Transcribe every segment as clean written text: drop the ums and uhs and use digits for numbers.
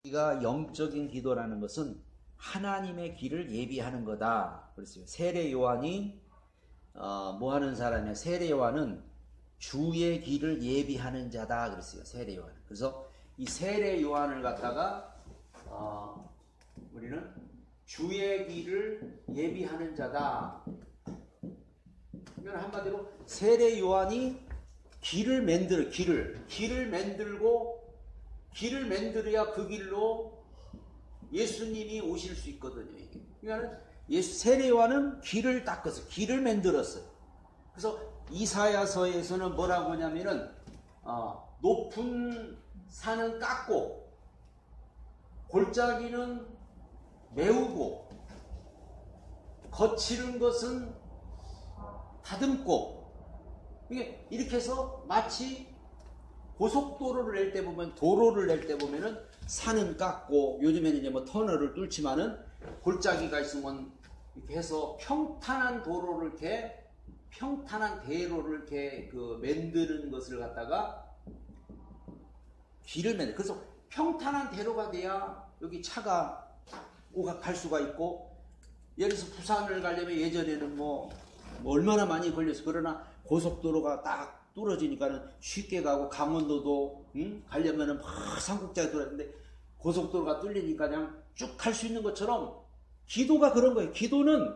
우리가 영적인 기도라는 것은 하나님의 길을 예비하는 거다. 그랬어요. 세례 요한이 뭐 하는 사람이야? 세례 요한은 주의 길을 예비하는 자다. 그랬어요. 세례 요한. 그래서 이 세례 요한을 갖다가 우리는 주의 길을 예비하는 자다. 이건 한마디로 세례 요한이 길을 만들어야 그 길로 예수님이 오실 수 있거든요. 그러니까 세례 요한은 길을 닦았어요. 길을 만들었어요. 그래서 이사야서에서는 뭐라고 하냐면은 높은 산은 깎고 골짜기는 메우고 거칠은 것은 다듬고, 이렇게 해서 마치 고속도로를 낼 때 보면, 도로를 낼 때 보면은 산은 깎고, 요즘에는 이제 뭐 터널을 뚫지만은 골짜기가 있으면 이렇게 해서 평탄한 도로를 평탄한 대로를 만드는 것을 갖다가 길을 만들. 그래서 평탄한 대로가 돼야 여기 차가 갈 수가 있고, 예를 들어서 부산을 가려면 예전에는 뭐 얼마나 많이 걸렸어. 그러나 고속도로가 딱 뚫어지니까는 쉽게 가고, 강원도도 가려면은 막 산꼭대기에 들어갔는데 고속도로가 뚫리니까 그냥 쭉 갈 수 있는 것처럼 기도가 그런 거예요. 기도는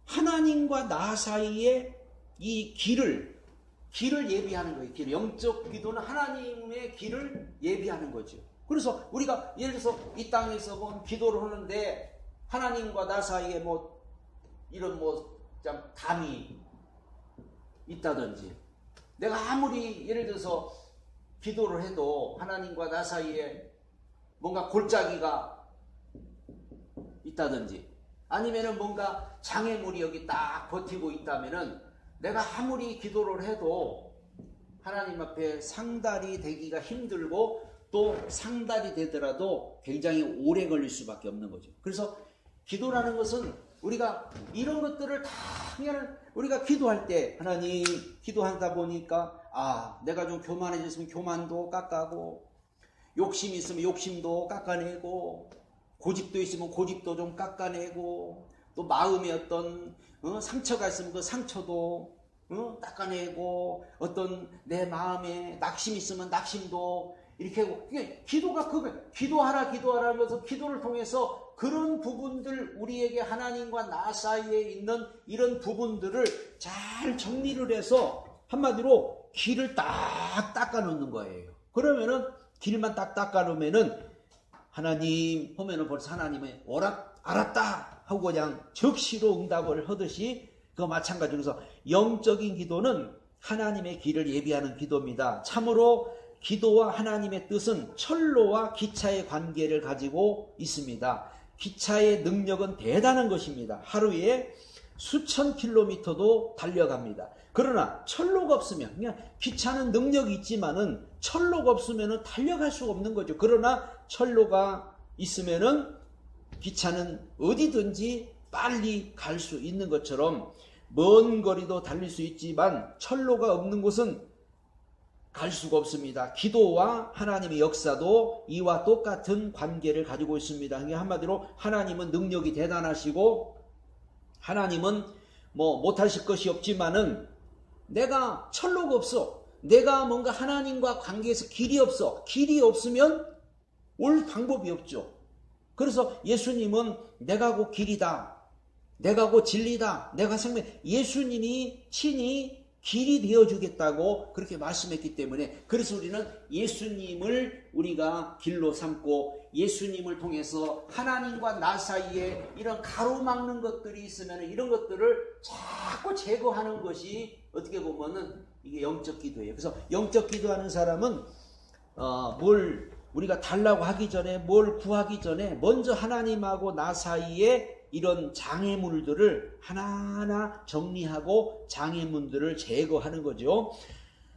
하나님과 나 사이에 이 길을 예비하는 거예요. 영적 기도는 하나님의 길을 예비하는 거죠. 그래서 우리가 예를 들어서 이 땅에서 뭐 기도를 하는데 하나님과 나 사이에 뭐 이런 담이 있다든지, 내가 아무리 예를 들어서 기도를 해도 하나님과 나 사이에 뭔가 골짜기가 있다든지, 아니면은 뭔가 장애물이 여기 딱 버티고 있다면은 내가 아무리 기도를 해도 하나님 앞에 상달이 되기가 힘들고, 또 상달이 되더라도 굉장히 오래 걸릴 수밖에 없는 거죠. 그래서 기도라는 것은 우리가 이런 것들을 다 그냥 우리가 기도할 때, 하나님, 기도하다 보니까 내가 좀 교만해졌으면 교만도 깎아고, 욕심이 있으면 욕심도 깎아내고, 고집도 있으면 고집도 좀 깎아내고, 또 마음에 어떤 상처가 있으면 그 상처도 닦아내고, 어떤 내 마음에 낙심이 있으면 낙심도 이렇게 하고, 기도가 기도하라 하면서 기도를 통해서 그런 부분들, 우리에게 하나님과 나 사이에 있는 이런 부분들을 잘 정리를 해서 한마디로 길을 딱 닦아 놓는 거예요. 그러면은 길만 딱 닦아 놓으면은 하나님 하면은 벌써 하나님의 알았다 하고 그냥 즉시로 응답을 하듯이, 그 마찬가지로 영적인 기도는 하나님의 길을 예비하는 기도입니다. 참으로 기도와 하나님의 뜻은 철로와 기차의 관계를 가지고 있습니다. 기차의 능력은 대단한 것입니다. 하루에 수천 킬로미터도 달려갑니다. 그러나 철로가 없으면, 그냥 기차는 능력이 있지만은 철로가 없으면은 달려갈 수가 없는 거죠. 그러나 철로가 있으면은 기차는 어디든지 빨리 갈 수 있는 것처럼 먼 거리도 달릴 수 있지만 철로가 없는 곳은 갈 수가 없습니다. 기도와 하나님의 역사도 이와 똑같은 관계를 가지고 있습니다. 한마디로 하나님은 능력이 대단하시고, 하나님은 뭐 못하실 것이 없지만은 내가 철로가 없어, 내가 뭔가 하나님과 관계에서 길이 없어, 길이 없으면 올 방법이 없죠. 그래서 예수님은 내가 곧 길이다, 내가 곧 진리다, 내가 생명, 예수님이 친히 길이 되어주겠다고 그렇게 말씀했기 때문에, 그래서 우리는 예수님을 우리가 길로 삼고, 예수님을 통해서 하나님과 나 사이에 이런 가로막는 것들이 있으면 이런 것들을 자꾸 제거하는 것이 어떻게 보면은 이게 영적 기도예요. 그래서 영적 기도하는 사람은 뭘 우리가 달라고 하기 전에, 뭘 구하기 전에 먼저 하나님하고 나 사이에 이런 장애물들을 하나하나 정리하고 장애물들을 제거하는 거죠.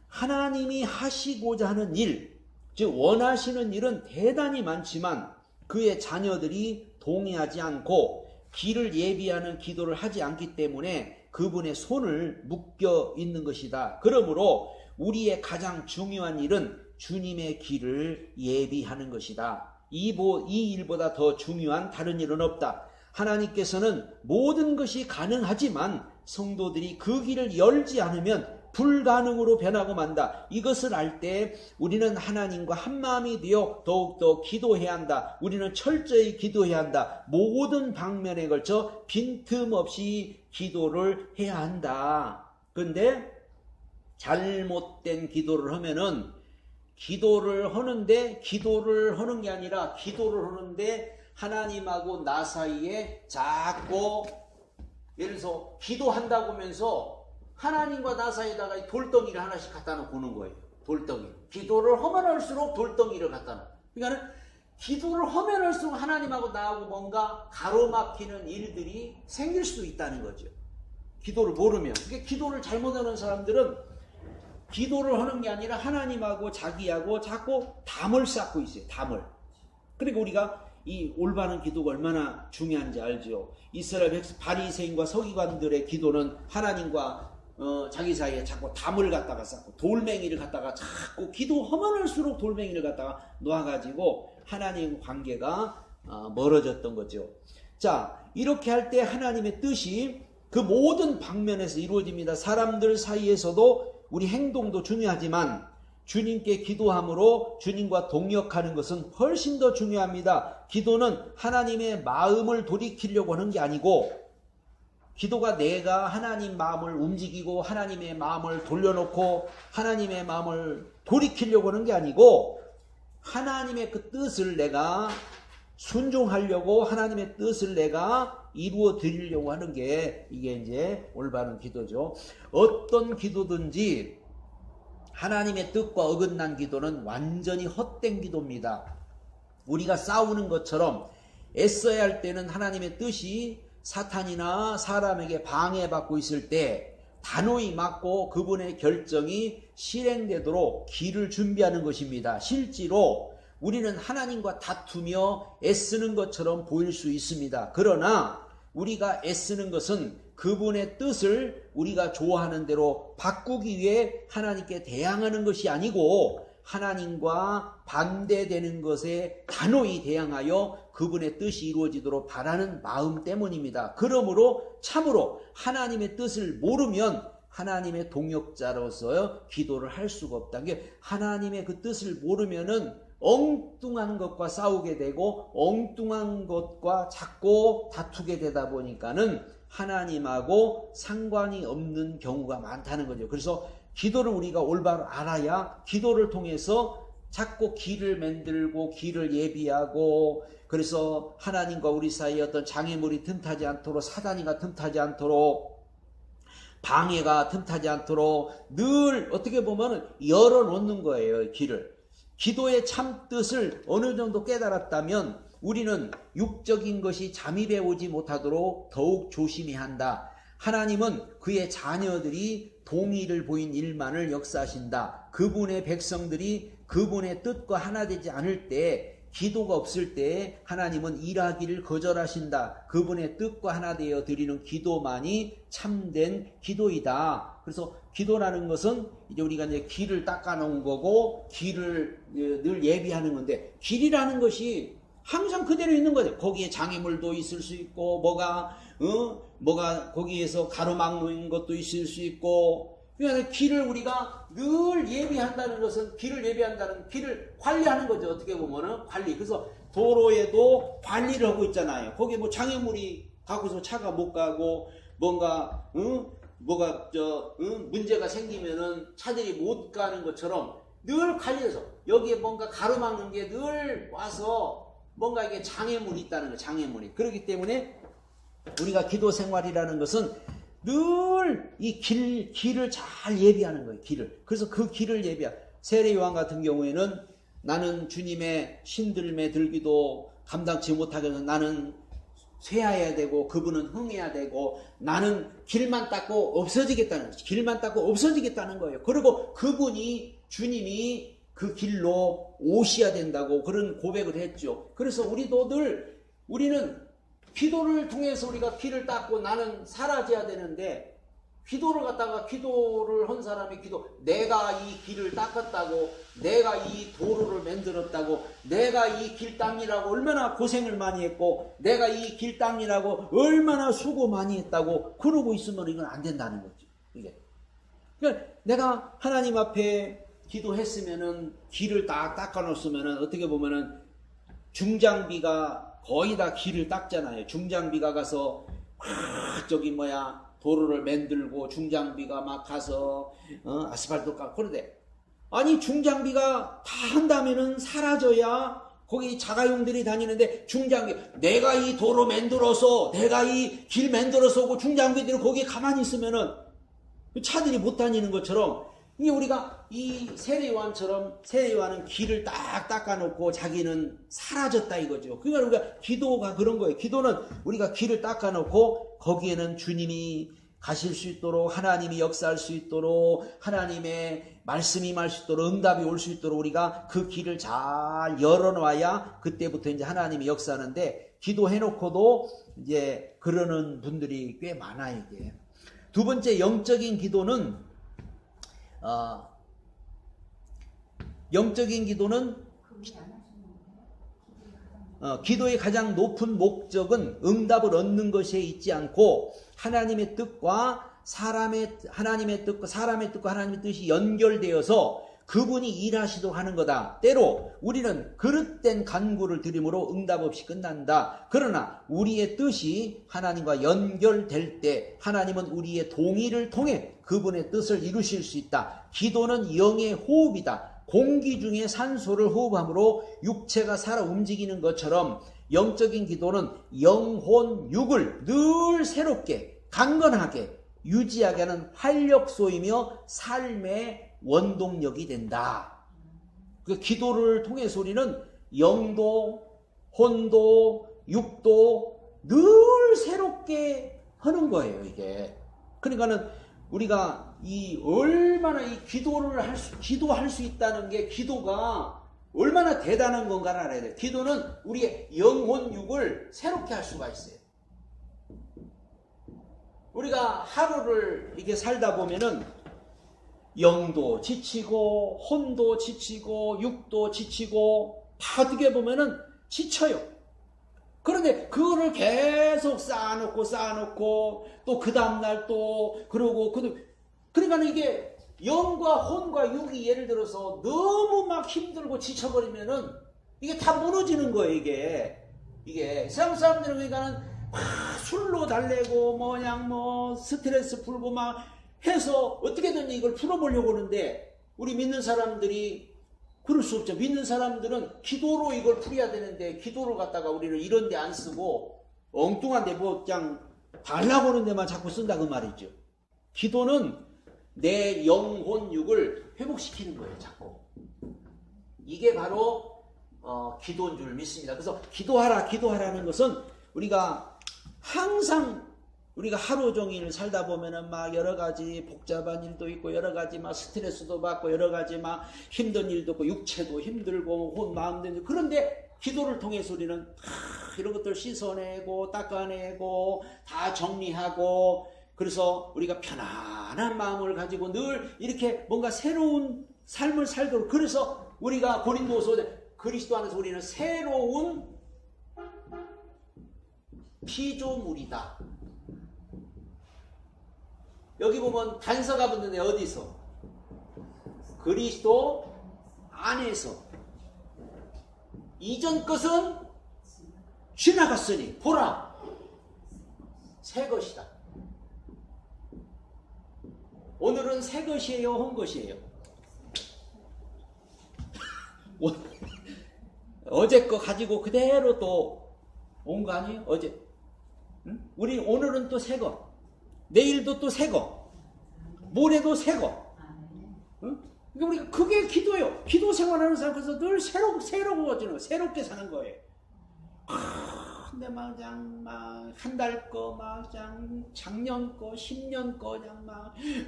하나님이 하시고자 하는 일, 즉 원하시는 일은 대단히 많지만 그의 자녀들이 동의하지 않고 길을 예비하는 기도를 하지 않기 때문에 그분의 손을 묶여 있는 것이다. 그러므로 우리의 가장 중요한 일은 주님의 길을 예비하는 것이다. 이 일보다 더 중요한 다른 일은 없다. 하나님께서는 모든 것이 가능하지만 성도들이 그 길을 열지 않으면 불가능으로 변하고 만다. 이것을 알 때 우리는 하나님과 한마음이 되어 더욱더 기도해야 한다. 우리는 철저히 기도해야 한다. 모든 방면에 걸쳐 빈틈없이 기도를 해야 한다. 그런데 잘못된 기도를 하면은 기도를 하는 게 아니라 기도를 하는데 하나님하고 나 사이에 자꾸 예를 들어서 기도한다고 하면서 하나님과 나 사이에다가 돌덩이를 하나씩 갖다 놓고 오는 거예요. 돌덩이. 기도를 하면 할수록 돌덩이를 갖다 놓고. 그러니까 기도를 하면 할수록 하나님하고 나하고 뭔가 가로막히는 일들이 생길 수도 있다는 거죠. 기도를 모르면. 그러니까 기도를 잘못하는 사람들은 기도를 하는 게 아니라 하나님하고 자기하고 자꾸 담을 쌓고 있어요. 담을. 그러니까 우리가 이 올바른 기도가 얼마나 중요한지 알죠. 이스라엘 바리새인과 서기관들의 기도는 하나님과 자기 사이에 자꾸 담을 갖다가 쌓고 돌멩이를 갖다가 자꾸 기도하면 할수록 돌멩이를 갖다가 놓아가지고 하나님 관계가 멀어졌던 거죠. 자, 이렇게 할 때 하나님의 뜻이 그 모든 방면에서 이루어집니다. 사람들 사이에서도 우리 행동도 중요하지만 주님께 기도함으로 주님과 동역하는 것은 훨씬 더 중요합니다. 기도는 하나님의 마음을 돌이키려고 하는 게 아니고 기도가 내가 하나님 마음을 움직이고 하나님의 마음을 돌려놓고 하나님의 마음을 돌이키려고 하는 게 아니고 하나님의 그 뜻을 내가 순종하려고 하나님의 뜻을 내가 이루어 드리려고 하는 게 이게 이제 올바른 기도죠. 어떤 기도든지 하나님의 뜻과 어긋난 기도는 완전히 헛된 기도입니다. 우리가 싸우는 것처럼 애써야 할 때는 하나님의 뜻이 사탄이나 사람에게 방해받고 있을 때 단호히 막고 그분의 결정이 실행되도록 길을 준비하는 것입니다. 실제로 우리는 하나님과 다투며 애쓰는 것처럼 보일 수 있습니다. 그러나 우리가 애쓰는 것은 그분의 뜻을 우리가 좋아하는 대로 바꾸기 위해 하나님께 대항하는 것이 아니고 하나님과 반대되는 것에 단호히 대항하여 그분의 뜻이 이루어지도록 바라는 마음 때문입니다. 그러므로 참으로 하나님의 뜻을 모르면 하나님의 동역자로서 기도를 할 수가 없다. 하나님의 그 뜻을 모르면은 엉뚱한 것과 싸우게 되고 엉뚱한 것과 자꾸 다투게 되다 보니까는 하나님하고 상관이 없는 경우가 많다는 거죠. 그래서 기도를 우리가 올바로 알아야 기도를 통해서 자꾸 길을 만들고 길을 예비하고 그래서 하나님과 우리 사이에 어떤 장애물이 틈타지 않도록 사단이가 틈타지 않도록 방해가 틈타지 않도록 늘 어떻게 보면 열어놓는 거예요. 길을. 기도의 참 뜻을 어느 정도 깨달았다면 우리는 육적인 것이 잠입해 오지 못하도록 더욱 조심해야 한다. 하나님은 그의 자녀들이 동의를 보인 일만을 역사하신다. 그분의 백성들이 그분의 뜻과 하나 되지 않을 때 기도가 없을 때 하나님은 일하기를 거절하신다. 그분의 뜻과 하나 되어 드리는 기도만이 참된 기도이다. 그래서 기도라는 것은 이제 우리가 이제 길을 닦아놓은 거고 길을 늘 예비하는 건데 길이라는 것이 항상 그대로 있는 거죠. 거기에 장애물도 있을 수 있고 뭐가 거기에서 가로막는 것도 있을 수 있고 그러니까 길을 우리가 늘 예비한다는 것은 길을 관리하는 거죠. 어떻게 보면은 관리. 그래서 도로에도 관리를 하고 있잖아요. 거기에 뭐 장애물이 가고서 차가 못 가고 뭔가 문제가 생기면은 차들이 못 가는 것처럼 늘 관리해서 여기에 뭔가 가로막는 게 늘 와서 뭔가 이게 장애물이 있다는 거예요. 장애물이. 그렇기 때문에 우리가 기도 생활이라는 것은 늘 이 길을 잘 예비하는 거예요. 길을. 그래서 그 길을 세례 요한 같은 경우에는 나는 주님의 신들매 들기도 감당치 못하게 해서 나는 쇠해야 되고 그분은 흥해야 되고 나는 길만 닦고 없어지겠다는 거죠. 길만 닦고 없어지겠다는 거예요. 그리고 주님이 그 길로 오셔야 된다고 그런 고백을 했죠. 그래서 우리는 기도를 통해서 우리가 길을 닦고 나는 사라져야 되는데 기도를 한 사람이 내가 이 길을 닦았다고, 내가 이 도로를 만들었다고, 내가 이 길 닦느라고 얼마나 고생을 많이 했고, 내가 이 길 닦느라고 얼마나 수고 많이 했다고 그러고 있으면 이건 안 된다는 거지. 이게. 그러니까 내가 하나님 앞에 기도했으면은, 길을 딱 닦아놓았으면은, 어떻게 보면은 중장비가 거의 다 길을 닦잖아요. 중장비가 가서 도로를 만들고, 중장비가 막 가서 아스팔트 깎고. 그런데 아니, 중장비가 다 한다면은 사라져야 거기 자가용들이 다니는데, 중장비, 내가 이 도로 만들어서, 내가 이 길 만들어서 오고, 중장비들이 거기에 가만히 있으면은 차들이 못 다니는 것처럼, 이게 우리가 이 세례요한은 길을 딱 닦아놓고 자기는 사라졌다 이거죠. 그러니까 우리가 기도가 그런 거예요. 기도는 우리가 길을 닦아놓고 거기에는 주님이 가실 수 있도록, 하나님이 역사할 수 있도록, 하나님의 말씀이 임할 수 있도록, 응답이 올 수 있도록 우리가 그 길을 잘 열어놔야 그때부터 이제 하나님이 역사하는데, 기도해놓고도 이제 그러는 분들이 꽤 많아요, 이게. 두 번째, 영적인 기도는 기도의 가장 높은 목적은 응답을 얻는 것에 있지 않고, 하나님의 뜻과 사람의 뜻이 연결되어서 그분이 일하시도록 하는 거다. 때로 우리는 그릇된 간구를 드림으로 응답 없이 끝난다. 그러나 우리의 뜻이 하나님과 연결될 때 하나님은 우리의 동의를 통해 그분의 뜻을 이루실 수 있다. 기도는 영의 호흡이다. 공기 중에 산소를 호흡함으로 육체가 살아 움직이는 것처럼 영적인 기도는 영혼, 육을 늘 새롭게, 강건하게, 유지하게 하는 활력소이며 삶의 원동력이 된다. 그 기도를 통해서 우리는 영도, 혼도, 육도 늘 새롭게 하는 거예요, 이게. 그러니까는 우리가 얼마나 이 기도할 수 있다는 게, 기도가 얼마나 대단한 건가를 알아야 돼요. 기도는 우리의 영혼, 육을 새롭게 할 수가 있어요. 우리가 하루를 이렇게 살다 보면은 영도 지치고, 혼도 지치고, 육도 지치고, 다 어떻게 보면은 지쳐요. 그런데 그거를 계속 쌓아놓고, 또 그 다음날 또, 그러니까 이게 영과 혼과 육이 예를 들어서 너무 막 힘들고 지쳐버리면은 이게 다 무너지는 거예요, 이게. 세상 사람들은 그러니까는 막 술로 달래고, 스트레스 풀고 막 해서 어떻게든 이걸 풀어보려고 하는데, 우리 믿는 사람들이 그럴 수 없죠. 믿는 사람들은 기도로 이걸 풀어야 되는데, 기도를 갖다가 우리는 이런 데 안 쓰고 엉뚱한 데 그냥 달라고 하는 데만 자꾸 쓴다 그 말이죠. 기도는 내 영혼, 육을 회복시키는 거예요, 자꾸. 이게 바로 기도인 줄 믿습니다. 그래서 기도하라는 것은 우리가 항상, 우리가 하루 종일 살다 보면은 막 여러 가지 복잡한 일도 있고, 여러 가지 막 스트레스도 받고, 여러 가지 막 힘든 일도 있고, 육체도 힘들고, 혼, 마음도 힘들고. 그런데 기도를 통해서 우리는 이런 것들 씻어내고, 닦아내고, 다 정리하고, 그래서 우리가 편안한 마음을 가지고 늘 이렇게 뭔가 새로운 삶을 살도록, 그래서 우리가 고린도서 그리스도 안에서 우리는 새로운 피조물이다. 여기 보면 단서가 붙는데 어디서? 그리스도 안에서. 이전 것은 지나갔으니 보라, 새 것이다. 오늘은 새 것이에요, 혼 것이에요? 어제 거 가지고 그대로 또 온 거 아니에요? 어제. 응? 우리 오늘은 또 새 거, 내일도 또 새 거, 모레도 새 거. 응? 그러니까 우리가 그게 기도예요. 기도 생활하는 사람께서 늘 새롭게 사는 거예요. 근데 막 한 달 거, 작년 거, 10년 거,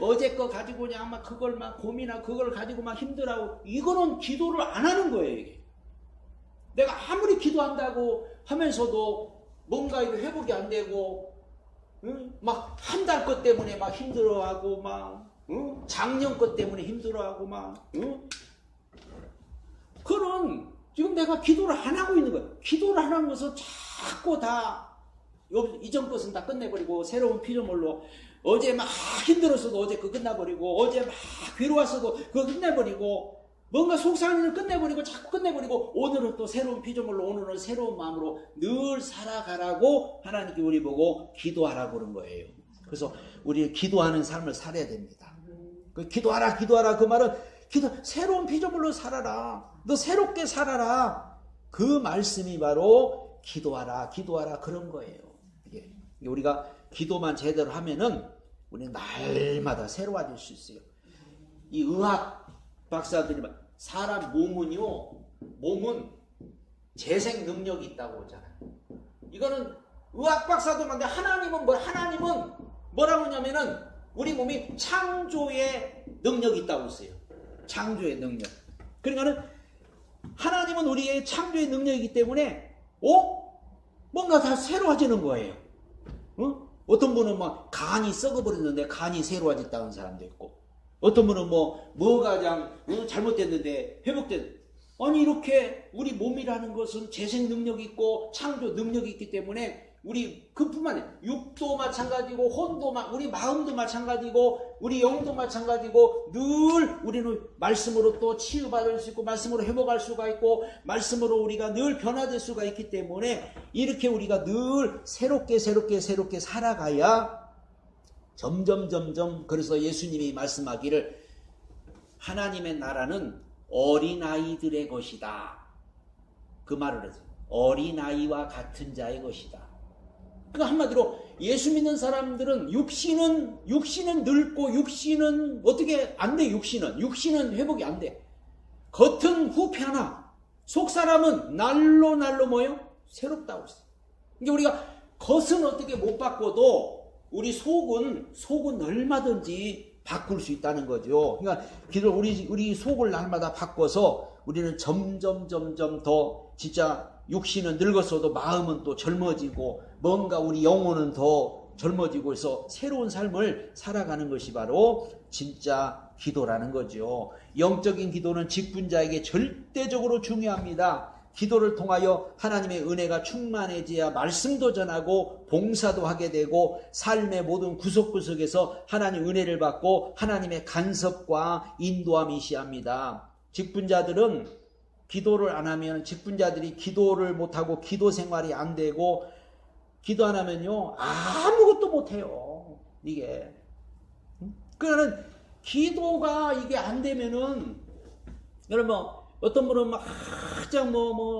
어제 거 가지고 그걸 고민하고, 그걸 가지고 힘들어하고, 이거는 기도를 안 하는 거예요, 이게. 내가 아무리 기도한다고 하면서도 뭔가 이거 회복이 안 되고, 응? 막 한 달 것 때문에 막 힘들어하고 막 응? 작년 것 때문에 힘들어하고 막 응? 그런 지금 내가 기도를 안 하고 있는 거야. 기도를 안 하는 것은 자꾸 다 이전 것은 다 끝내버리고 새로운 피조물로 어제 막 힘들었어도 어제 그거 끝나버리고 어제 막 괴로웠어도 그거 끝내버리고 뭔가 속상한 일을 끝내버리고 자꾸 끝내버리고 오늘은 또 새로운 피조물로 오늘은 새로운 마음으로 늘 살아가라고 하나님께 우리 보고 기도하라고 그런 거예요. 그래서 우리 기도하는 삶을 살아야 됩니다. 그 기도하라 그 말은 새로운 피조물로 살아라. 너 새롭게 살아라. 그 말씀이 바로 기도하라 그런 거예요. 이게 우리가 기도만 제대로 하면은 우리는 날마다 새로워질 수 있어요. 이 의학 박사들이 사람 몸은 재생 능력이 있다고 하잖아요. 이거는 의학 박사들인데 하나님은 뭐라고 하냐면은 우리 몸이 창조의 능력이 있다고 했어요. 창조의 능력. 그러니까는 하나님은 우리의 창조의 능력이기 때문에 뭔가 다 새로워지는 거예요. 어떤 분은 막 간이 썩어버렸는데 간이 새로워졌다는 사람도 있고, 어떤 분은 뭐가 잘못됐는데 회복된. 아니 이렇게 우리 몸이라는 것은 재생 능력이 있고 창조 능력이 있기 때문에 우리 그뿐만 아니라 육도 마찬가지고 혼도 우리 마음도 마찬가지고 우리 영도 마찬가지고 늘 우리는 말씀으로 또 치유받을 수 있고 말씀으로 회복할 수가 있고 말씀으로 우리가 늘 변화될 수가 있기 때문에 이렇게 우리가 늘 새롭게 살아가야 점점 그래서 예수님이 말씀하기를 하나님의 나라는 어린아이들의 것이다. 그 말을 해서 어린아이와 같은 자의 것이다. 그러니까 한마디로 예수 믿는 사람들은 육신은 늙고 육신은 어떻게 안 돼. 육신은 회복이 안 돼. 겉은 후패하나 속 사람은 날로 뭐요? 새롭다고 했어요. 그러니까 우리가 겉은 어떻게 못 바꿔도 우리 속은 얼마든지 바꿀 수 있다는 거죠. 그러니까 우리 속을 날마다 바꿔서 우리는 점점 더 진짜 육신은 늙었어도 마음은 또 젊어지고 뭔가 우리 영혼은 더 젊어지고 해서 새로운 삶을 살아가는 것이 바로 진짜 기도라는 거죠. 영적인 기도는 직분자에게 절대적으로 중요합니다. 기도를 통하여 하나님의 은혜가 충만해져야 말씀도 전하고 봉사도 하게 되고 삶의 모든 구석구석에서 하나님 은혜를 받고 하나님의 간섭과 인도함이 시합니다. 직분자들은 기도를 안 하면 직분자들이 기도를 못하고 기도 생활이 안 되고 기도 안 하면요 아무것도 못해요. 이게 그러니까 기도가 이게 안 되면은 여러분 어떤 분은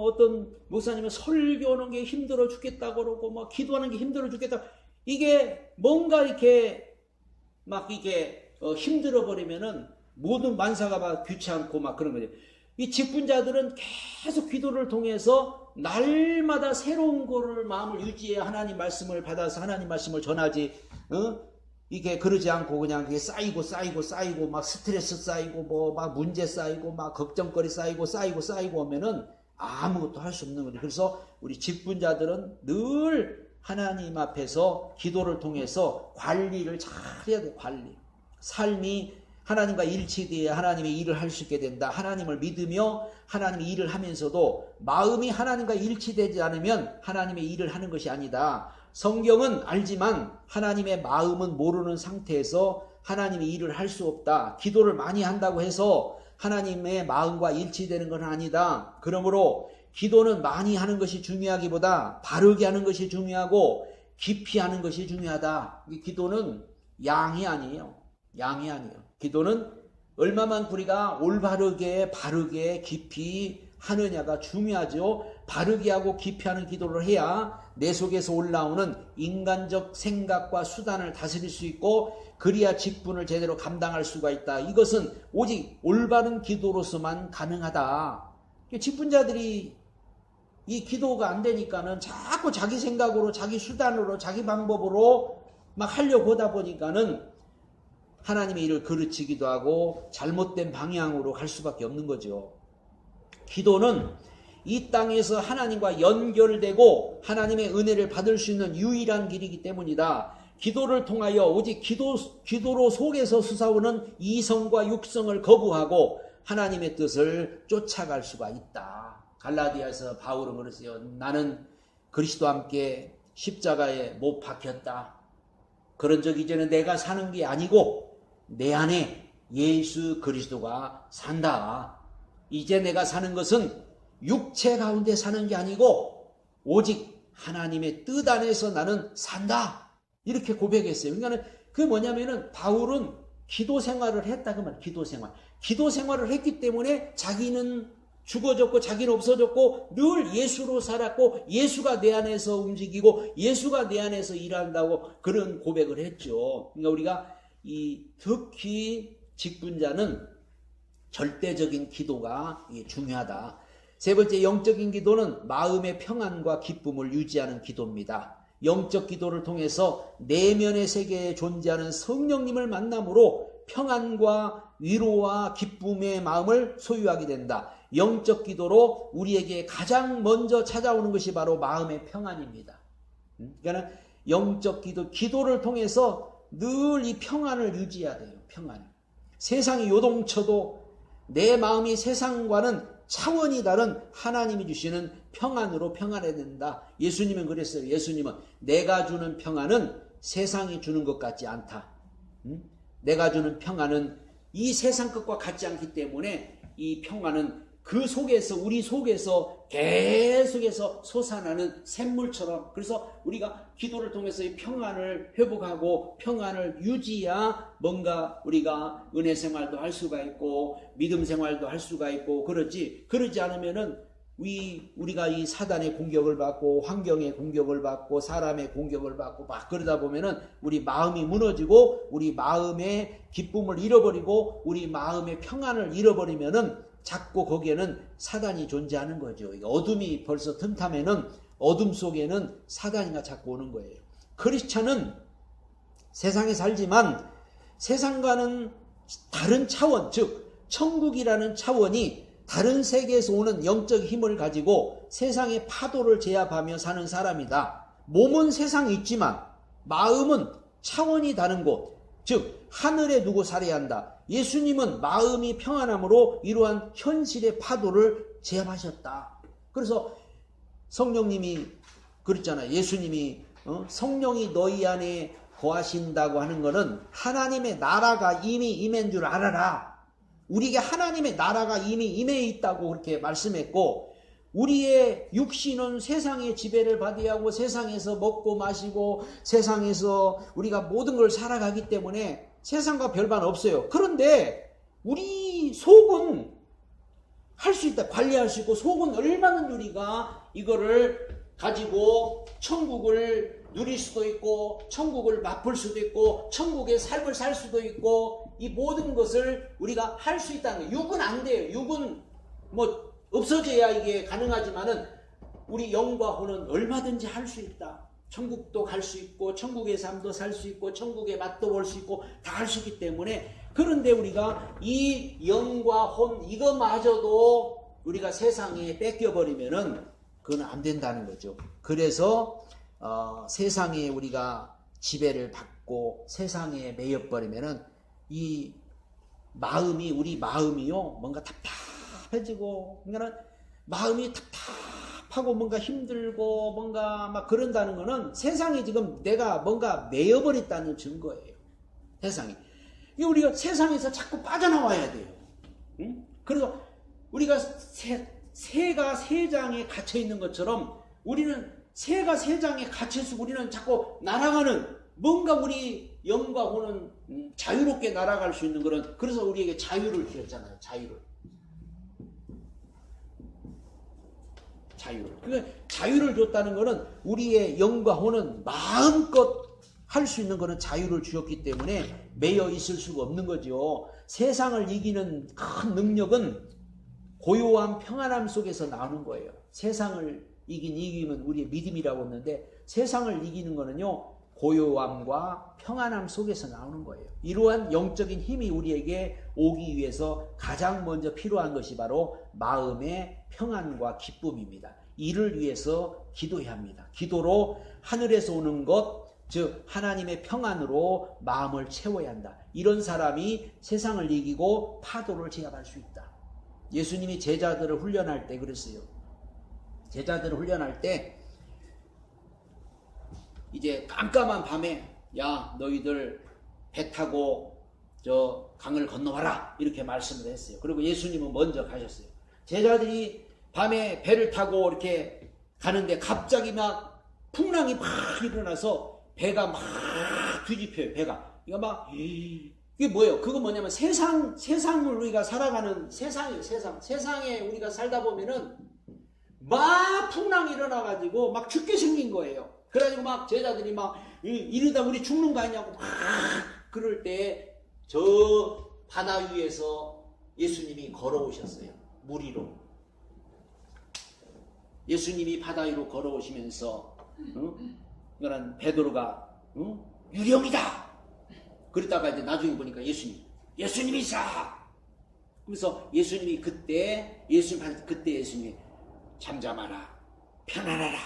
어떤 목사님은 설교하는 게 힘들어 죽겠다고 그러고 기도하는 게 힘들어 죽겠다. 이게 뭔가 이렇게 힘들어 버리면은 모든 만사가 귀찮고 그런 거죠. 이 직분자들은 계속 기도를 통해서 날마다 새로운 거를 마음을 유지해 하나님 말씀을 받아서 하나님 말씀을 전하지. 이게 그러지 않고 그냥 그게 쌓이고 스트레스 쌓이고 문제 쌓이고 걱정거리 쌓이고 하면은 아무것도 할 수 없는 거죠. 그래서 우리 직분자들은 늘 하나님 앞에서 기도를 통해서 관리를 잘 해야 돼요. 관리. 삶이 하나님과 일치되어야 하나님의 일을 할 수 있게 된다. 하나님을 믿으며 하나님의 일을 하면서도 마음이 하나님과 일치되지 않으면 하나님의 일을 하는 것이 아니다. 성경은 알지만 하나님의 마음은 모르는 상태에서 하나님의 일을 할 수 없다. 기도를 많이 한다고 해서 하나님의 마음과 일치되는 건 아니다. 그러므로 기도는 많이 하는 것이 중요하기보다 바르게 하는 것이 중요하고 깊이 하는 것이 중요하다. 기도는 양이 아니에요. 기도는 얼마만큼 우리가 올바르게 바르게 깊이 하느냐가 중요하죠. 바르게 하고 깊이 하는 기도를 해야 내 속에서 올라오는 인간적 생각과 수단을 다스릴 수 있고 그리야 직분을 제대로 감당할 수가 있다. 이것은 오직 올바른 기도로서만 가능하다. 직분자들이 이 기도가 안 되니까는 자꾸 자기 생각으로 자기 수단으로 자기 방법으로 하려고 하다 보니까는 하나님의 일을 그르치기도 하고 잘못된 방향으로 갈 수밖에 없는 거죠. 기도는 이 땅에서 하나님과 연결되고 하나님의 은혜를 받을 수 있는 유일한 길이기 때문이다. 기도를 통하여 오직 기도로 속에서 솟아오는 이성과 육성을 거부하고 하나님의 뜻을 쫓아갈 수가 있다. 갈라디아서 바울은 그랬어요. 나는 그리스도와 함께 십자가에 못 박혔다. 그런 적 이제는 내가 사는 게 아니고 내 안에 예수 그리스도가 산다. 이제 내가 사는 것은 육체 가운데 사는 게 아니고 오직 하나님의 뜻 안에서 나는 산다. 이렇게 고백했어요. 그러니까 그게 뭐냐면은 바울은 기도 생활을 했다. 그 말, 기도 생활. 기도 생활을 했기 때문에 자기는 죽어졌고 자기는 없어졌고 늘 예수로 살았고 예수가 내 안에서 움직이고 예수가 내 안에서 일한다고 그런 고백을 했죠. 그러니까 우리가 특히 직분자는 절대적인 기도가 중요하다. 세 번째, 영적인 기도는 마음의 평안과 기쁨을 유지하는 기도입니다. 영적 기도를 통해서 내면의 세계에 존재하는 성령님을 만남으로 평안과 위로와 기쁨의 마음을 소유하게 된다. 영적 기도로 우리에게 가장 먼저 찾아오는 것이 바로 마음의 평안입니다. 그러니까 영적 기도를 통해서 늘 이 평안을 유지해야 돼요. 평안. 세상이 요동쳐도 내 마음이 세상과는 차원이 다른 하나님이 주시는 평안으로 평안해야 된다. 예수님은 그랬어요. 예수님은 내가 주는 평안은 세상이 주는 것 같지 않다. 내가 주는 평안은 이 세상 것과 같지 않기 때문에 이 평안은 그 속에서 우리 속에서 계속해서 솟아나는 샘물처럼, 그래서 우리가 기도를 통해서 이 평안을 회복하고 평안을 유지해야 뭔가 우리가 은혜 생활도 할 수가 있고 믿음 생활도 할 수가 있고 그러지 않으면은 우리가 이 사단의 공격을 받고 환경의 공격을 받고 사람의 공격을 받고 막 그러다 보면은 우리 마음이 무너지고 우리 마음의 기쁨을 잃어버리고 우리 마음의 평안을 잃어버리면은 자꾸 거기에는 사단이 존재하는 거죠. 어둠이 벌써 틈타면은 어둠 속에는 사단이가 자꾸 오는 거예요. 크리스찬은 세상에 살지만 세상과는 다른 차원, 즉 천국이라는 차원이 다른 세계에서 오는 영적 힘을 가지고 세상의 파도를 제압하며 사는 사람이다. 몸은 세상에 있지만 마음은 차원이 다른 곳, 즉 하늘에 두고 살아야 한다. 예수님은 마음이 평안함으로 이러한 현실의 파도를 제압하셨다. 그래서 성령님이 그랬잖아요. 예수님이 성령이 너희 안에 거하신다고 하는 것은 하나님의 나라가 이미 임한 줄 알아라. 우리에게 하나님의 나라가 이미 임해 있다고 그렇게 말씀했고, 우리의 육신은 세상의 지배를 받아야 하고 세상에서 먹고 마시고 세상에서 우리가 모든 걸 살아가기 때문에 세상과 별반 없어요. 그런데 우리 속은 할 수 있다. 관리할 수 있고 속은 얼마나 우리가 이거를 가지고 천국을 누릴 수도 있고 천국을 맛볼 수도 있고 천국의 삶을 살 수도 있고 이 모든 것을 우리가 할 수 있다는 거예요. 육은 안 돼요. 육은 뭐 없어져야 이게 가능하지만은 우리 영과 혼은 얼마든지 할 수 있다. 천국도 갈 수 있고 천국의 삶도 살 수 있고 천국의 맛도 볼 수 있고 다 할 수 있기 때문에, 그런데 우리가 이 영과 혼 이거마저도 우리가 세상에 뺏겨버리면은 그건 안 된다는 거죠. 그래서 세상에 우리가 지배를 받고 세상에 매여버리면은 이 마음이 우리 마음이요 뭔가 답답해지고, 그러니까 마음이 답답하고 뭔가 힘들고 뭔가 막 그런다는 거는 세상에 지금 내가 뭔가 매여버렸다는 증거예요. 세상에. 우리가 세상에서 자꾸 빠져나와야 돼요. 응? 그래서 우리가 새가 새장에 갇혀 있는 것처럼 우리는 새가 새장에 갇혀서 우리는 자꾸 날아가는, 뭔가 우리 영과 혼은 자유롭게 날아갈 수 있는 그런, 그래서 우리에게 자유를 주셨잖아요. 자유를. 그러니까 자유를 줬다는 것은 우리의 영과 혼은 마음껏 할 수 있는 것은 자유를 주셨기 때문에 매여 있을 수가 없는 거죠. 세상을 이기는 큰 능력은 고요한 평안함 속에서 나오는 거예요. 세상을 이기면 우리의 믿음이라고 했는데 세상을 이기는 거는요 고요함과 평안함 속에서 나오는 거예요. 이러한 영적인 힘이 우리에게 오기 위해서 가장 먼저 필요한 것이 바로 마음의 평안과 기쁨입니다. 이를 위해서 기도해야 합니다. 기도로 하늘에서 오는 것, 즉 하나님의 평안으로 마음을 채워야 한다. 이런 사람이 세상을 이기고 파도를 제압할 수 있다. 예수님이 제자들을 훈련할 때 그랬어요. 제자들을 훈련할 때 이제 깜깜한 밤에 야 너희들 배 타고 저 강을 건너와라 이렇게 말씀을 했어요. 그리고 예수님은 먼저 가셨어요. 제자들이 밤에 배를 타고 이렇게 가는데 갑자기 막 풍랑이 막 일어나서 배가 막 뒤집혀요. 배가 이거 막 이게 뭐예요? 그거 뭐냐면 세상을 우리가 살아가는 세상이에요. 세상에 우리가 살다 보면은 막 풍랑이 일어나가지고 막 죽게 생긴 거예요. 그래가지고 막 제자들이 막 이러다 우리 죽는 거 아니냐고 막 그럴 때 저 바다 위에서 예수님이 걸어오셨어요. 물 위로. 예수님이 바다 위로 걸어오시면서 그런 베드로가 유령이다. 그러다가 이제 나중에 보니까 예수님이사. 그래서 예수님이 그때 예수님이 잠잠하라, 편안하라.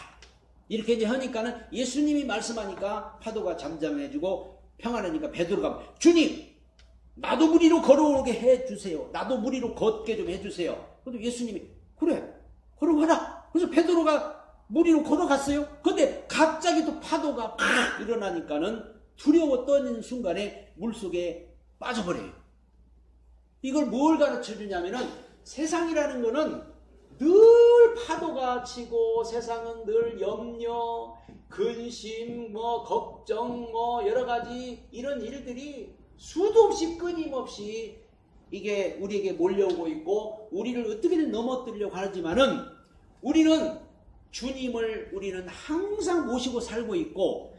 이렇게 이제 하니까는 예수님이 말씀하니까 파도가 잠잠해지고 평안하니까 베드로가 주님, 나도 물 위로 걸어오게 해주세요. 나도 물 위로 걷게 좀 해주세요. 그런데 예수님이 그래, 걸어와라. 그래서 베드로가 물 위로 걸어갔어요. 근데 갑자기 또 파도가 팍 일어나니까는 두려워 떠는 순간에 물속에 빠져버려요. 이걸 뭘 가르쳐 주냐면은 세상이라는 거는 늘 파도가 치고 세상은 늘 염려, 근심, 걱정, 여러 가지 이런 일들이 수도 없이 끊임없이 이게 우리에게 몰려오고 있고 우리를 어떻게든 넘어뜨리려고 하지만은 우리는 주님을 항상 모시고 살고 있고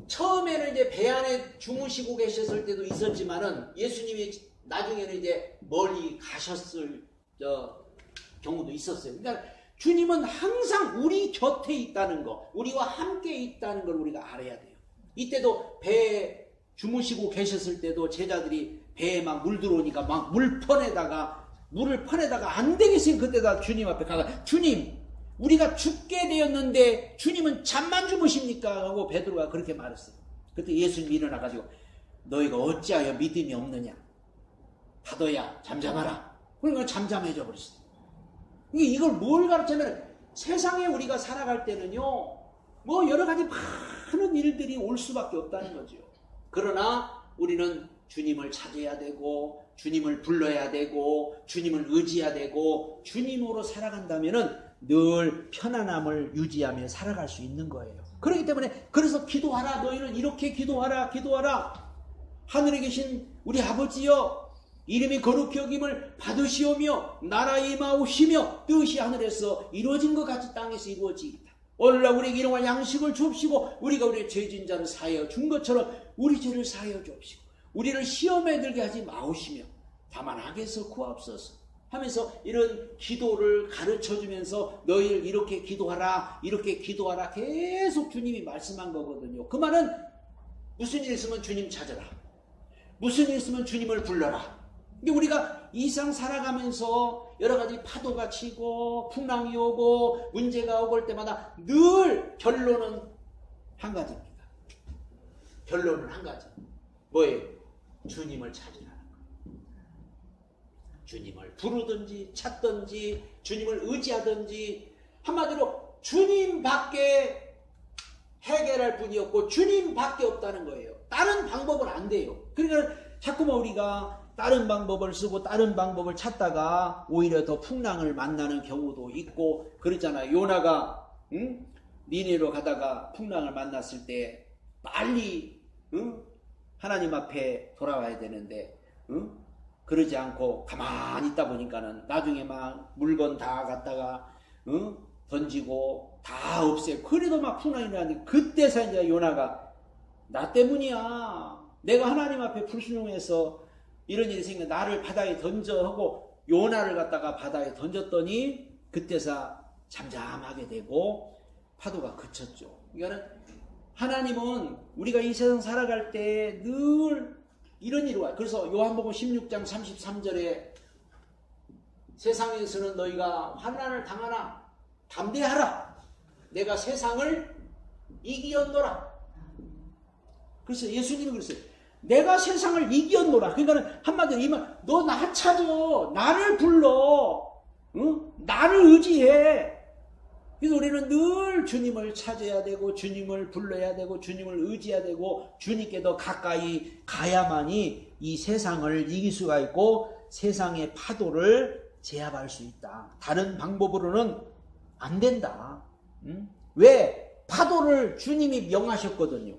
처음에는 이제 배 안에 주무시고 계셨을 때도 있었지만은 예수님이 나중에는 이제 멀리 가셨을 경우도 있었어요. 그러니까 주님은 항상 우리 곁에 있다는 거, 우리와 함께 있다는 걸 우리가 알아야 돼요. 이때도 배에 주무시고 계셨을 때도 제자들이 배에 막 물 들어오니까 막 물을 퍼내다가 안 되겠어요. 그때다 주님 앞에 가가 주님, 우리가 죽게 되었는데 주님은 잠만 주무십니까? 하고 베드로가 그렇게 말했어요. 그때 예수님이 일어나가지고 너희가 어찌하여 믿음이 없느냐? 파도야 잠잠하라. 그러니까 잠잠해져 버렸어요. 이걸 뭘 가르치냐면 세상에 우리가 살아갈 때는요 여러 가지 많은 일들이 올 수밖에 없다는 거죠. 그러나 우리는 주님을 찾아야 되고 주님을 불러야 되고 주님을 의지해야 되고 주님으로 살아간다면은 늘 편안함을 유지하며 살아갈 수 있는 거예요. 그렇기 때문에 그래서 기도하라. 너희는 이렇게 기도하라. 하늘에 계신 우리 아버지여 이름이 거룩히 여김을 받으시오며 나라에 임하오시며 뜻이 하늘에서 이루어진 것 같이 땅에서 이루어지이다. 오늘날 우리에게 일용할 양식을 주옵시고 우리가 우리의 죄진 자를 사하여 준 것처럼 우리 죄를 사하여 주옵시고 우리를 시험에 들게 하지 마오시며 다만 악에서 구하옵소서 하면서 이런 기도를 가르쳐주면서 너희를 이렇게 기도하라 계속 주님이 말씀한 거거든요. 그 말은 무슨 일 있으면 주님 찾아라, 무슨 일 있으면 주님을 불러라. 근데 우리가 이 세상 살아가면서 여러 가지 파도가 치고 풍랑이 오고 문제가 오고 올 때마다 늘 결론은 한 가지입니다. 결론은 한 가지. 뭐예요? 주님을 찾으라는 거예요. 주님을 부르든지 찾든지 주님을 의지하든지 한마디로 주님밖에 해결할 분이 없고 주님밖에 없다는 거예요. 다른 방법은 안 돼요. 그러니까 자꾸만 우리가 다른 방법을 쓰고 다른 방법을 찾다가 오히려 더 풍랑을 만나는 경우도 있고 그러잖아요. 요나가 니네로 가다가 풍랑을 만났을 때 빨리 하나님 앞에 돌아와야 되는데 그러지 않고 가만히 있다 보니까는 나중에 막 물건 다 갖다가 던지고 다 없애고 그래도 막 풍랑이 나는데 그때서 이제 요나가 나 때문이야. 내가 하나님 앞에 불순종해서 이런 일이 생겨 나를 바다에 던져 하고 요나를 갖다가 바다에 던졌더니 그때서 잠잠하게 되고 파도가 그쳤죠. 그러니까 하나님은 우리가 이 세상 살아갈 때 늘 이런 일이 와요. 그래서 요한복음 16장 33절에 세상에서는 너희가 환난을 당하나 담대하라. 내가 세상을 이기었노라. 그래서 예수님이 그랬어요. 내가 세상을 이기었노라. 그러니까 한마디로 이말, 너 나 찾아. 나를 불러. 응? 나를 의지해. 그래서 우리는 늘 주님을 찾아야 되고 주님을 불러야 되고 주님을 의지해야 되고 주님께 더 가까이 가야만이 이 세상을 이길 수가 있고 세상의 파도를 제압할 수 있다. 다른 방법으로는 안 된다. 응? 왜? 파도를 주님이 명하셨거든요.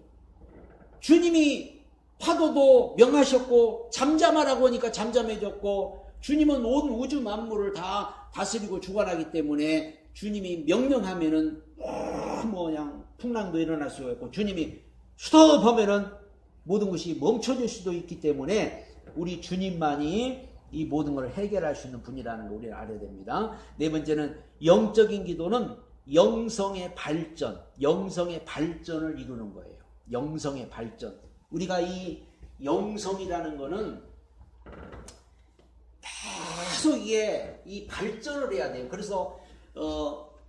주님이 파도도 명하셨고 잠잠하라고 하니까 잠잠해졌고 주님은 온 우주 만물을 다 다스리고 주관하기 때문에 주님이 명령하면은 그냥 풍랑도 일어날 수가 있고 주님이 스톱하면은 모든 것이 멈춰질 수도 있기 때문에 우리 주님만이 이 모든 걸 해결할 수 있는 분이라는 걸 우리는 알아야 됩니다. 네 번째는 영적인 기도는 영성의 발전, 영성의 발전을 이루는 거예요. 영성의 발전. 우리가 이 영성이라는 거는 계속 이게 이 발전을 해야 돼요. 그래서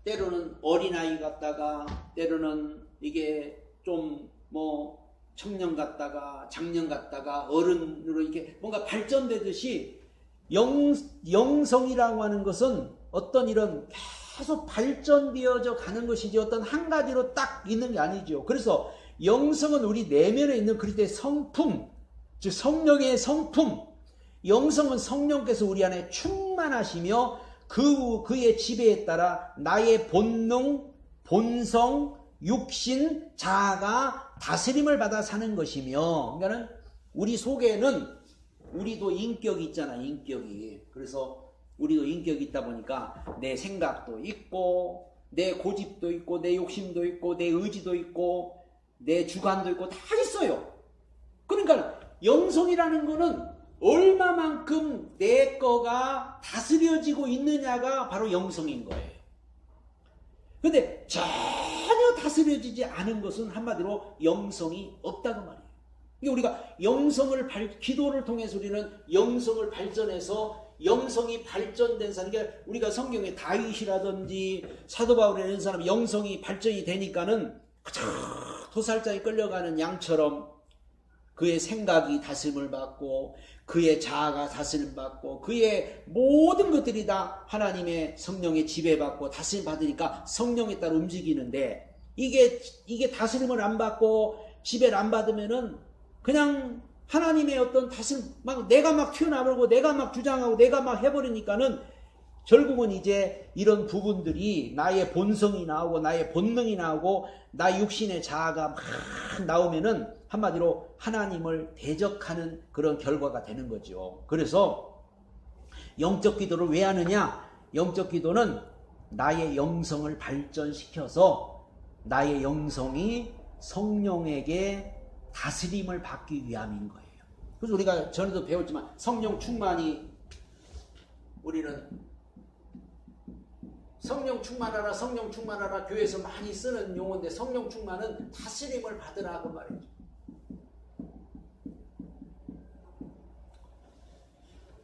때로는 어린아이 같다가 때로는 이게 좀 뭐 청년 같다가 장년 같다가 어른으로 이렇게 뭔가 발전되듯이 영성이라고 하는 것은 어떤 이런 계속 발전되어져 가는 것이지 어떤 한 가지로 딱 있는 게 아니죠. 그래서 영성은 우리 내면에 있는 그리스도의 성품, 즉 성령의 성품, 영성은 성령께서 우리 안에 충만하시며 그의 지배에 따라 나의 본능, 본성, 육신, 자아가 다스림을 받아 사는 것이며, 그러니까는 우리 속에는 우리도 인격이 있잖아, 인격이. 그래서 우리도 인격이 있다 보니까 내 생각도 있고, 내 고집도 있고, 내 욕심도 있고, 내 의지도 있고, 내 주관도 있고, 다 있어요. 그러니까 영성이라는 거는 얼마만큼 내 거가 다스려지고 있느냐가 바로 영성인 거예요. 근데 전혀 다스려지지 않은 것은 한마디로 영성이 없다고 말이에요. 우리가 영성을 기도를 통해서 우리는 영성을 발전해서 영성이 발전된 사람, 그러니까 우리가 성경에 다윗이라든지 사도 바울이라는 사람 영성이 발전이 되니까는 도살장에 끌려가는 양처럼 그의 생각이 다스림을 받고 그의 자아가 다스림 받고 그의 모든 것들이 다 하나님의 성령의 지배받고 다스림 받으니까 성령에 따라 움직이는데 이게 다스림을 안 받고 지배를 안 받으면은 그냥 하나님의 어떤 다스림 막 내가 막 튀어나오고 내가 막 주장하고 내가 막 해버리니까는 결국은 이제 이런 부분들이 나의 본성이 나오고 나의 본능이 나오고 나의 육신의 자아가 막 나오면은 한마디로 하나님을 대적하는 그런 결과가 되는 거죠. 그래서 영적 기도를 왜 하느냐? 영적 기도는 나의 영성을 발전시켜서 나의 영성이 성령에게 다스림을 받기 위함인 거예요. 그래서 우리가 전에도 배웠지만 성령 충만이 우리는 성령 충만하라 성령 충만하라 교회에서 많이 쓰는 용어인데 성령 충만은 다스림을 받으라고 말이죠.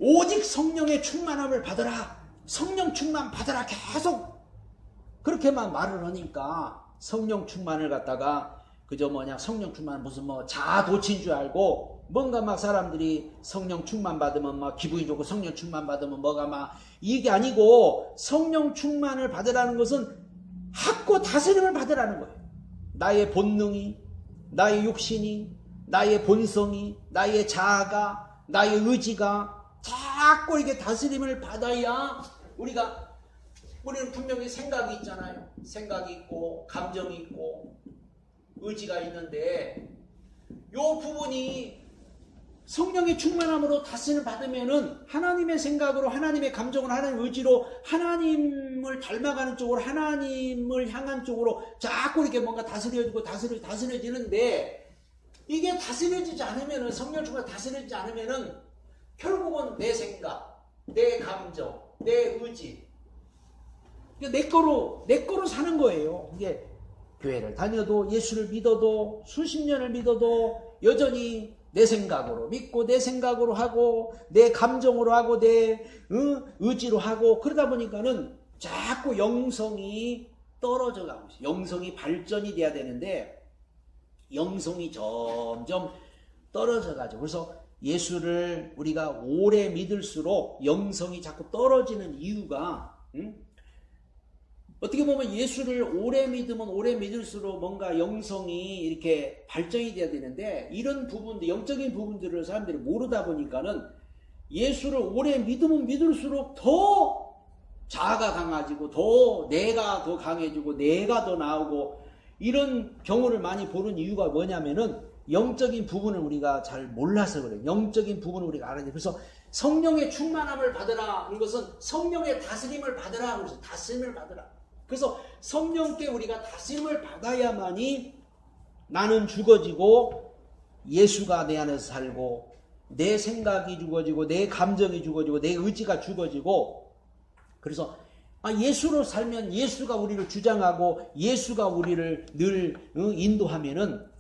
오직 성령의 충만함을 받으라. 성령 충만 받으라. 계속 그렇게만 말을 하니까 성령 충만을 갖다가 그저 성령 충만 무슨 자아도취인 줄 알고 뭔가 막 사람들이 성령 충만 받으면 막 기분이 좋고 성령 충만 받으면 뭐가 막 이게 아니고 성령 충만을 받으라는 것은 확고 다스림을 받으라는 거예요. 나의 본능이, 나의 육신이, 나의 본성이, 나의 자아가, 나의 의지가 자꾸 이게 다스림을 받아야 우리는 분명히 생각이 있잖아요. 생각이 있고 감정이 있고 의지가 있는데 요 부분이 성령의 충만함으로 다스림을 받으면은 하나님의 생각으로 하나님의 감정으로 하나님의 의지로 하나님을 닮아가는 쪽으로 하나님을 향한 쪽으로 자꾸 이렇게 뭔가 다스려지고 다스려지는데 이게 다스려지지 않으면은 성령 충만 다스려지지 않으면은 결국은 내 생각, 내 감정, 내 의지 내 거로 사는 거예요. 이게 교회를 다녀도 예수를 믿어도 수십 년을 믿어도 여전히 내 생각으로 믿고 내 생각으로 하고 내 감정으로 하고 내 의지로 하고 그러다 보니까는 자꾸 영성이 떨어져 가고 있어요. 영성이 발전이 돼야 되는데 영성이 점점 떨어져 가죠. 그래서 예수를 우리가 오래 믿을수록 영성이 자꾸 떨어지는 이유가 어떻게 보면 예수를 오래 믿으면 오래 믿을수록 뭔가 영성이 이렇게 발전이 돼야 되는데 이런 부분들, 영적인 부분들을 사람들이 모르다 보니까는 예수를 오래 믿으면 믿을수록 더 자아가 강해지고 더 내가 더 강해지고 내가 더 나오고 이런 경우를 많이 보는 이유가 뭐냐면은 영적인 부분을 우리가 잘 몰라서 그래요. 영적인 부분을 우리가 알아야 돼요. 그래서 성령의 충만함을 받으라. 이것은 성령의 다스림을 받으라. 그래서 다스림을 받으라. 그래서 성령께 우리가 다스림을 받아야만이 나는 죽어지고 예수가 내 안에서 살고 내 생각이 죽어지고 내 감정이 죽어지고 내 의지가 죽어지고 그래서 예수로 살면 예수가 우리를 주장하고 예수가 우리를 늘 인도하면은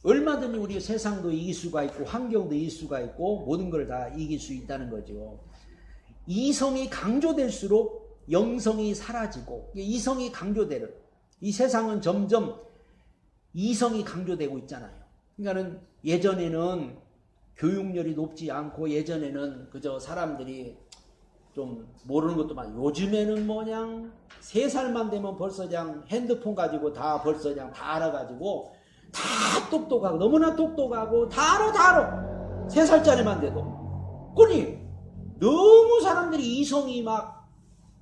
얼마든지 우리 세상도 이길 수가 있고 환경도 이길 수가 있고 모든 걸 다 이길 수 있다는 거죠. 이성이 강조될수록 영성이 사라지고 이성이 강조되는 이 세상은 점점 이성이 강조되고 있잖아요. 그러니까는 예전에는 교육열이 높지 않고 예전에는 그저 사람들이 좀 모르는 것도 많아요. 요즘에는 뭐냥 3살만 되면 벌써 그냥 핸드폰 가지고 다 벌써 그냥 다 알아가지고 다 똑똑하고 너무나 똑똑하고 다 알아 3살짜리만 돼도 그러니 너무 사람들이 이성이 막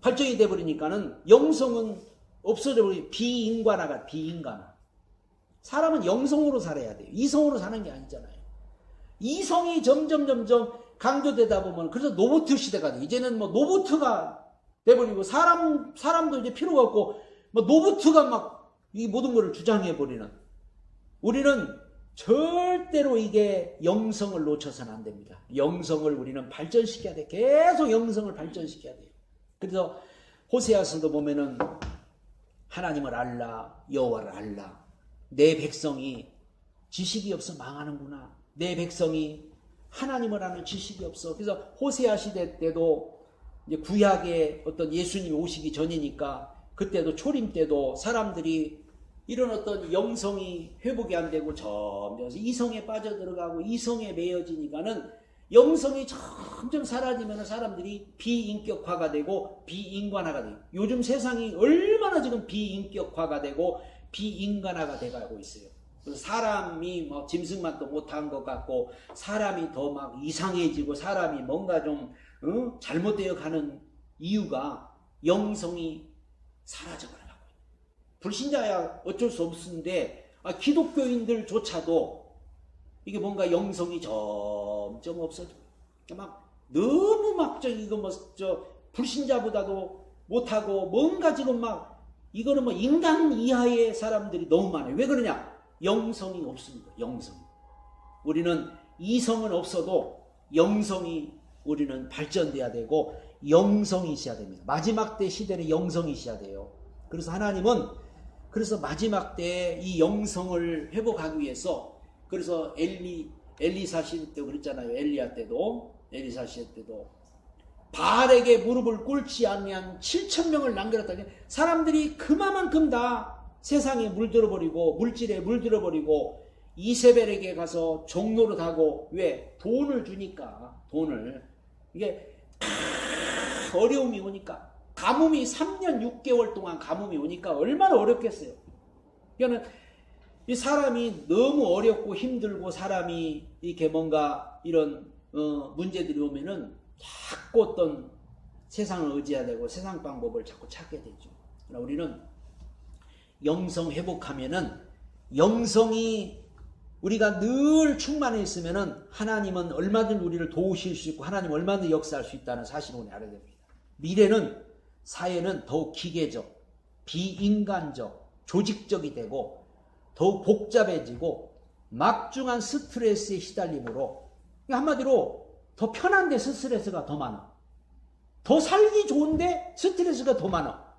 발전이 돼버리니까는 영성은 없어져 버리고 비인간화가 비인간화. 사람은 영성으로 살아야 돼요. 이성으로 사는 게 아니잖아요. 이성이 점점 강조되다 보면 그래서 로봇 시대가 돼. 이제는 뭐 로봇가 돼버리고 사람도 이제 필요가 없고 뭐 로봇가 막 이 모든 것을 주장해 버리는. 우리는 절대로 이게 영성을 놓쳐서는 안 됩니다. 영성을 우리는 발전시켜야 돼. 계속 영성을 발전시켜야 돼요. 그래서 호세아서도 보면은 하나님을 알라, 여호와를 알라. 내 백성이 지식이 없어 망하는구나. 내 백성이 하나님을 아는 지식이 없어. 그래서 호세아 시대 때도 이제 구약에 어떤 예수님이 오시기 전이니까 그때도 초림 때도 사람들이 이런 어떤 영성이 회복이 안 되고 점점 이성에 빠져들어가고 이성에 매여지니까는 영성이 점점 사라지면 사람들이 비인격화가 되고 비인간화가 돼요. 요즘 세상이 얼마나 지금 비인격화가 되고 비인간화가 돼가고 있어요. 그래서 사람이 뭐 짐승만도 못한 것 같고 사람이 더 막 이상해지고 사람이 뭔가 좀 잘못되어 가는 이유가 영성이 사라져버려요. 불신자야 어쩔 수 없는데 기독교인들조차도 이게 뭔가 영성이 점점 없어져. 막 너무 막 이거 뭐 불신자보다도 못하고 뭔가 지금 막 이거는 뭐 인간 이하의 사람들이 너무 많아요. 왜 그러냐? 영성이 없습니다. 영성. 우리는 이성은 없어도 영성이 우리는 발전돼야 되고 영성이 있어야 됩니다. 마지막 때 시대는 영성이 있어야 돼요. 그래서 하나님은 마지막 때 이 영성을 회복하기 위해서 그래서 엘리사 시대 때 그랬잖아요. 엘리야 때도 엘리사 시대 때도 바알에게 무릎을 꿇지 않으면 7,000명을 남겨놨다. 사람들이 그만큼 다 세상에 물들어버리고 물질에 물들어버리고 이세벨에게 가서 종노릇하고 왜? 돈을 주니까 돈을 이게 어려움이 오니까 가뭄이 3년 6개월 동안 가뭄이 오니까 얼마나 어렵겠어요. 그러니까 이 사람이 너무 어렵고 힘들고 사람이 이렇게 뭔가 이런 문제들이 오면은 자꾸 어떤 세상을 의지해야 되고 세상 방법을 자꾸 찾게 되죠. 그러나 우리는 영성 회복하면은 영성이 우리가 늘 충만해 있으면은 하나님은 얼마든지 우리를 도우실 수 있고 하나님 얼마든지 역사할 수 있다는 사실을 우리 알아야 됩니다. 미래는 사회는 더욱 기계적, 비인간적, 조직적이 되고 더욱 복잡해지고 막중한 스트레스에 시달림으로 한마디로 더 편한데 스트레스가 더 많아. 더 살기 좋은데 스트레스가 더 많아.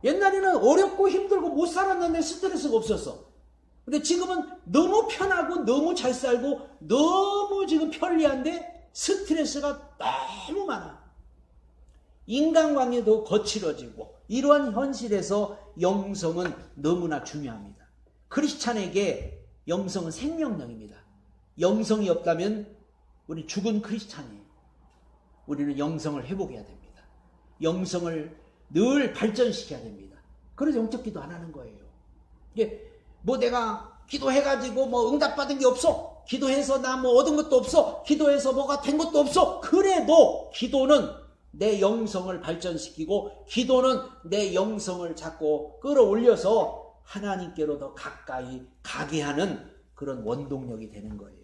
옛날에는 어렵고 힘들고 못 살았는데 스트레스가 없었어. 근데 지금은 너무 편하고 너무 잘 살고 너무 지금 편리한데 스트레스가 너무 많아. 인간관계도 거칠어지고 이러한 현실에서 영성은 너무나 중요합니다. 크리스찬에게 영성은 생명력입니다. 영성이 없다면 우리 죽은 크리스찬이에요. 우리는 영성을 회복해야 됩니다. 영성을 늘 발전시켜야 됩니다. 그래서 영적 기도 안 하는 거예요. 이게 뭐 내가 기도해가지고 뭐 응답받은 게 없어. 기도해서 나 뭐 얻은 것도 없어. 기도해서 뭐가 된 것도 없어. 그래도 기도는 내 영성을 발전시키고 기도는 내 영성을 자꾸 끌어올려서 하나님께로 더 가까이 가게 하는 그런 원동력이 되는 거예요.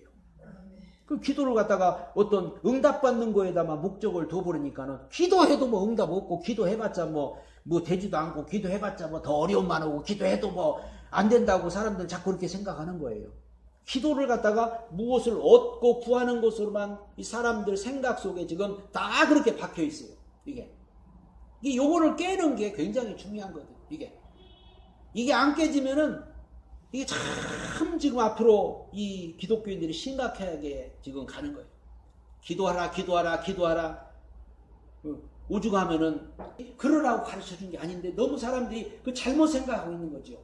그 기도를 갖다가 어떤 응답받는 거에다만 목적을 둬버리니까는 기도해도 뭐 응답 없고 기도해봤자 뭐 되지도 않고 기도해봤자 뭐 더 어려움만 오고 기도해도 뭐 안 된다고 사람들 자꾸 그렇게 생각하는 거예요. 기도를 갖다가 무엇을 얻고 구하는 것으로만 이 사람들 생각 속에 지금 다 그렇게 박혀 있어요. 이게 요거를 깨는 게 굉장히 중요한 거거든요. 이게 안 깨지면은 이게 참 지금 앞으로 이 기독교인들이 심각하게 지금 가는 거예요. 기도하라, 기도하라, 기도하라. 오죽하면은 그러라고 가르쳐 준 게 아닌데 너무 사람들이 그 잘못 생각하고 있는 거죠.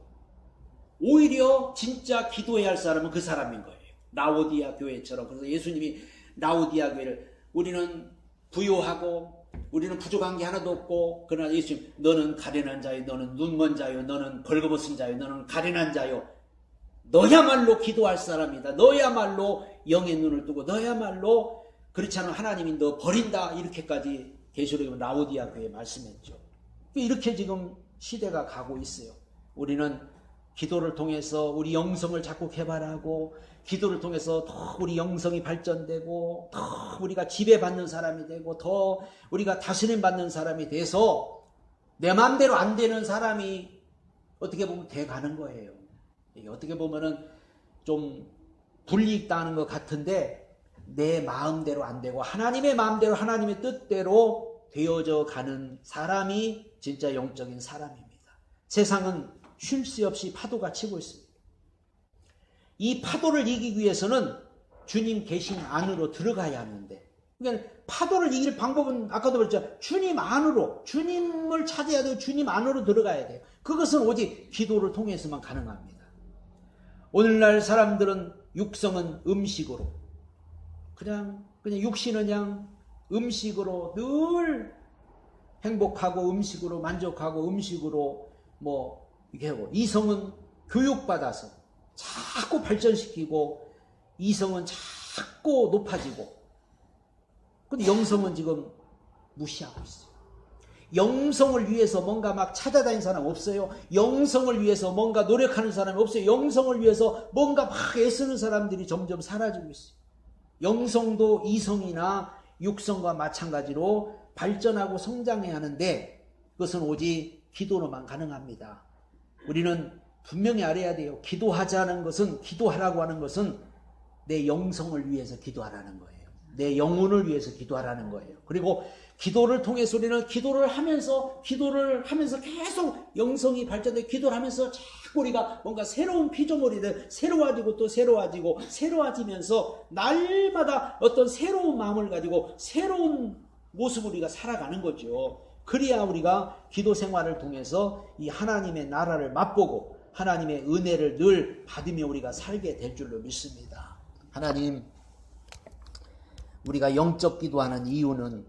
오히려 진짜 기도해야 할 사람은 그 사람인 거예요. 라오디아 교회처럼. 그래서 예수님이 라오디아 교회를 우리는 부요하고 우리는 부족한 게 하나도 없고 그러나 예수님 너는 가련한 자요, 너는 눈먼 자요, 너는 벌거벗은 자요, 너는 가련한 자요. 너야말로 기도할 사람이다. 너야말로 영의 눈을 뜨고 너야말로 그렇지 않으면 하나님이 너 버린다. 이렇게까지 계시록에 라오디아 교회에 말씀했죠. 이렇게 지금 시대가 가고 있어요. 우리는 기도를 통해서 우리 영성을 자꾸 개발하고 기도를 통해서 더 우리 영성이 발전되고 더 우리가 지배받는 사람이 되고 더 우리가 다스림 받는 사람이 돼서 내 마음대로 안 되는 사람이 어떻게 보면 돼가는 거예요. 이게 어떻게 보면은 좀 불이익당하는 것 같은데 내 마음대로 안 되고 하나님의 마음대로 하나님의 뜻대로 되어져 가는 사람이 진짜 영적인 사람입니다. 세상은 쉴 새 없이 파도가 치고 있습니다. 이 파도를 이기기 위해서는 주님 계신 안으로 들어가야 하는데 그러니까 파도를 이길 방법은 아까도 그랬죠. 주님 안으로 주님을 찾아야 돼요. 주님 안으로 들어가야 돼요. 그것은 오직 기도를 통해서만 가능합니다. 오늘날 사람들은 육성은 음식으로 그냥 육신은 그냥 음식으로 늘 행복하고 음식으로 만족하고 음식으로 뭐 이렇게 하고 이성은 교육받아서 자꾸 발전시키고 이성은 자꾸 높아지고 근데 영성은 지금 무시하고 있어요. 영성을 위해서 뭔가 막 찾아다니는 사람 없어요. 영성을 위해서 뭔가 노력하는 사람이 없어요. 영성을 위해서 뭔가 막 애쓰는 사람들이 점점 사라지고 있어요. 영성도 이성이나 육성과 마찬가지로 발전하고 성장해야 하는데 그것은 오직 기도로만 가능합니다. 우리는 분명히 알아야 돼요. 기도하자는 것은 기도하라고 하는 것은 내 영성을 위해서 기도하라는 거예요. 내 영혼을 위해서 기도하라는 거예요. 그리고 기도를 통해서 우리는 기도를 하면서 계속 영성이 발전돼 기도를 하면서 자꾸 우리가 뭔가 새로운 피조물이들 새로워지고 또 새로워지면서 날마다 어떤 새로운 마음을 가지고 새로운 모습을 우리가 살아가는 거죠. 그래야 우리가 기도 생활을 통해서 이 하나님의 나라를 맛보고 하나님의 은혜를 늘 받으며 우리가 살게 될 줄로 믿습니다. 하나님, 우리가 영적 기도하는 이유는